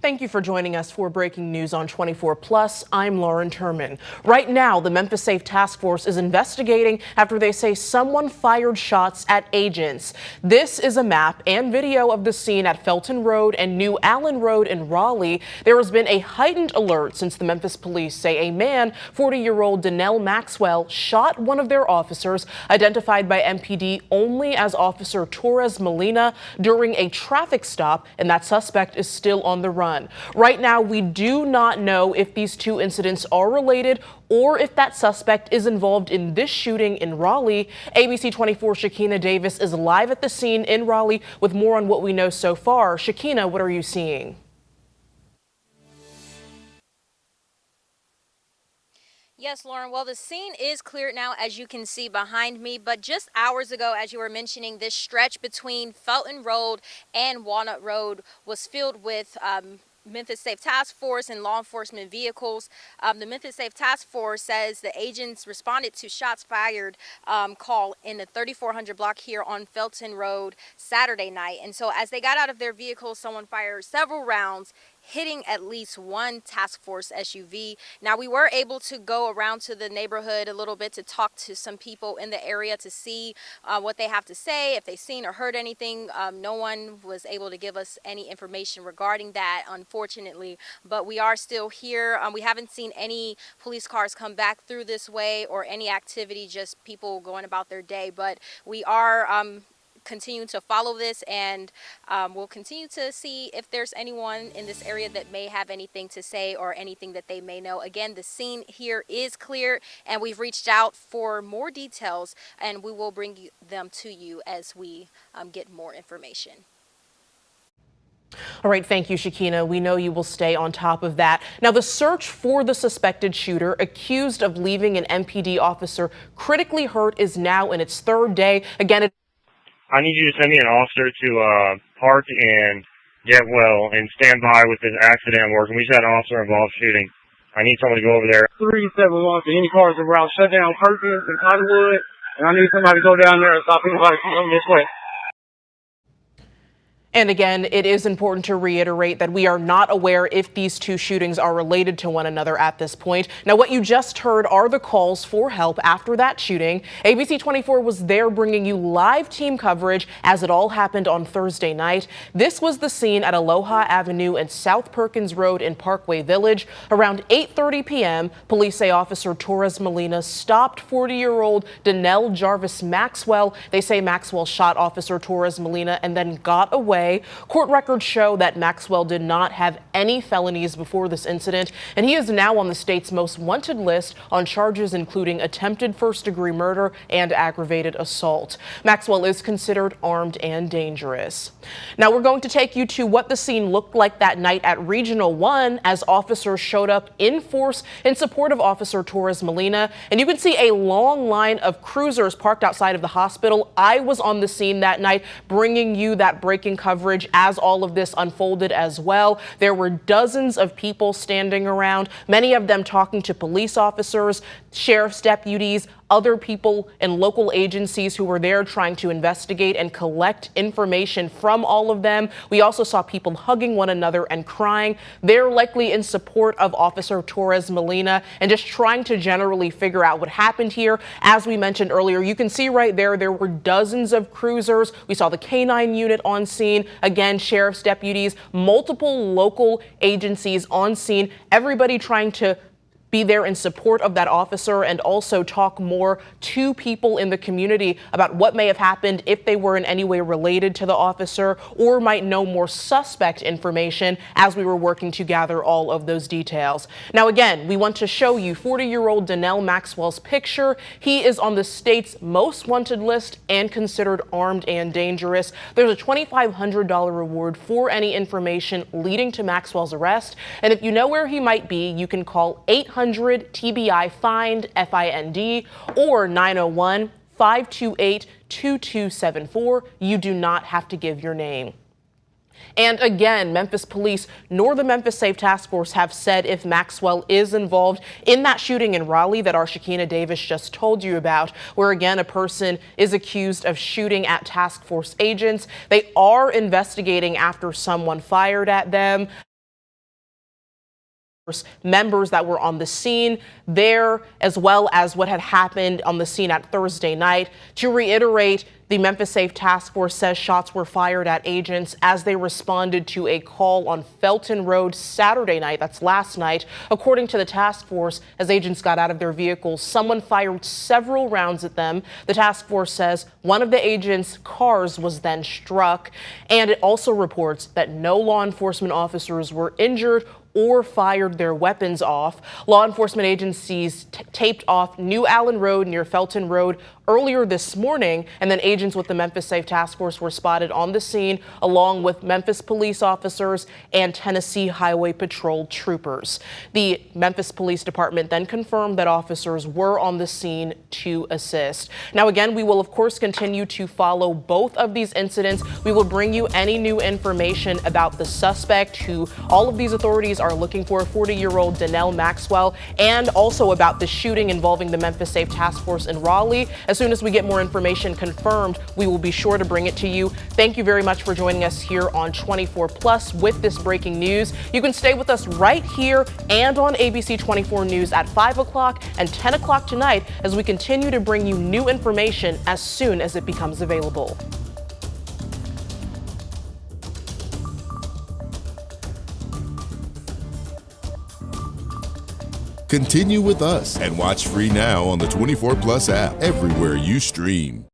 Thank you for joining us for breaking news on 24 Plus. I'm Lauren Turman. Right now, the Memphis Safe Task Force is investigating after they say someone fired shots at agents. This is a map and video of the scene at Felton Road and New Allen Road in Raleigh. There has been a heightened alert since the Memphis police say a man, 40-year-old Donnell Maxwell, shot one of their officers, identified by MPD only as Officer Torres Molina, during a traffic stop, and that suspect is still on the run. Right now, we do not know if these two incidents are related or if that suspect is involved in this shooting in Raleigh. ABC 24's Shakina Davis is live at the scene in Raleigh with more on what we know so far. Shakina, what are you seeing? Yes, Lauren. Well, the scene is cleared now, as you can see behind me. But just hours ago, as you were mentioning, this stretch between Felton Road and Walnut Road was filled with Memphis Safe Task Force and law enforcement vehicles. The Memphis Safe Task Force says the agents responded to shots fired call in the 3400 block here on Felton Road Saturday night. And so as they got out of their vehicle, someone fired several rounds, hitting at least one task force SUV. Now, we were able to go around to the neighborhood a little bit to talk to some people in the area to see what they have to say, if they've seen or heard anything. No one was able to give us any information regarding that, unfortunately, but we are still here. We haven't seen any police cars come back through this way or any activity, just people going about their day, but we are continue to follow this, and we'll continue to see if there's anyone in this area that may have anything to say or anything that they may know. Again, the scene here is clear, and we've reached out for more details, and we will bring them to you as we get more information. All right, thank you, Shakina. We know you will stay on top of that. Now, the search for the suspected shooter accused of leaving an MPD officer critically hurt is now in its third day. Again, I need you to send me an officer to park and get well and stand by with this accident working. We just had an officer involved shooting. I need someone to go over there. 371 to any cars around Shutdown, Perkins, and Hollywood, and I need somebody to go down there and stop anybody from coming this way. And again, it is important to reiterate that we are not aware if these two shootings are related to one another at this point. Now, what you just heard are the calls for help after that shooting. ABC 24 was there bringing you live team coverage as it all happened on Thursday night. This was the scene at Aloha Avenue and South Perkins Road in Parkway Village. Around 8:30 p.m., police say Officer Torres Molina stopped 40-year-old Donnell Jarvis Maxwell. They say Maxwell shot Officer Torres Molina and then got away. Court records show that Maxwell did not have any felonies before this incident, and he is now on the state's most wanted list on charges including attempted first-degree murder and aggravated assault. Maxwell is considered armed and dangerous. Now, we're going to take you to what the scene looked like that night at Regional 1 as officers showed up in force in support of Officer Torres Molina, and you can see a long line of cruisers parked outside of the hospital. I was on the scene that night bringing you that breaking coverage as all of this unfolded as well. There were dozens of people standing around, many of them talking to police officers, sheriff's deputies, other people and local agencies who were there trying to investigate and collect information from all of them. We also saw people hugging one another and crying. They're likely in support of Officer Torres Molina and just trying to generally figure out what happened here. As we mentioned earlier, you can see right there, there were dozens of cruisers. We saw the K-9 unit on scene. Again, sheriff's deputies, multiple local agencies on scene, everybody trying to be there in support of that officer and also talk more to people in the community about what may have happened if they were in any way related to the officer or might know more suspect information as we were working to gather all of those details. Now, again, we want to show you 40-year-old Donnell Maxwell's picture. He is on the state's most wanted list and considered armed and dangerous. There's a $2,500 reward for any information leading to Maxwell's arrest. And if you know where he might be, you can call 800 TBI FIND FIND or 901-528-2274. You do not have to give your name. And again, Memphis police nor the Memphis Safe Task Force have said if Maxwell is involved in that shooting in Raleigh that our Shakina Davis just told you about, where again a person is accused of shooting at task force agents. They are investigating after someone fired at them. members that were on the scene there, as well as what had happened on the scene at Thursday night. To reiterate, the Memphis Safe Task Force says shots were fired at agents as they responded to a call on Felton Road Saturday night. That's last night. According to the task force, as agents got out of their vehicles, someone fired several rounds at them. The task force says one of the agents' cars was then struck, and it also reports that no law enforcement officers were injured or fired their weapons off. Law enforcement agencies taped off New Allen Road near Felton Road earlier this morning, and then agents with the Memphis Safe Task Force were spotted on the scene along with Memphis police officers and Tennessee Highway Patrol troopers. The Memphis Police Department then confirmed that officers were on the scene to assist. Now, again, we will of course continue to follow both of these incidents. We will bring you any new information about the suspect, who all of these authorities are looking for, 40-year-old Donnell Maxwell, and also about the shooting involving the Memphis Safe Task Force in Raleigh. As soon as we get more information confirmed, we will be sure to bring it to you. Thank you very much for joining us here on 24 Plus with this breaking news. You can stay with us right here and on ABC 24 News at 5 o'clock and 10 o'clock tonight as we continue to bring you new information as soon as it becomes available. Continue with us and watch free now on the 24 Plus app everywhere you stream.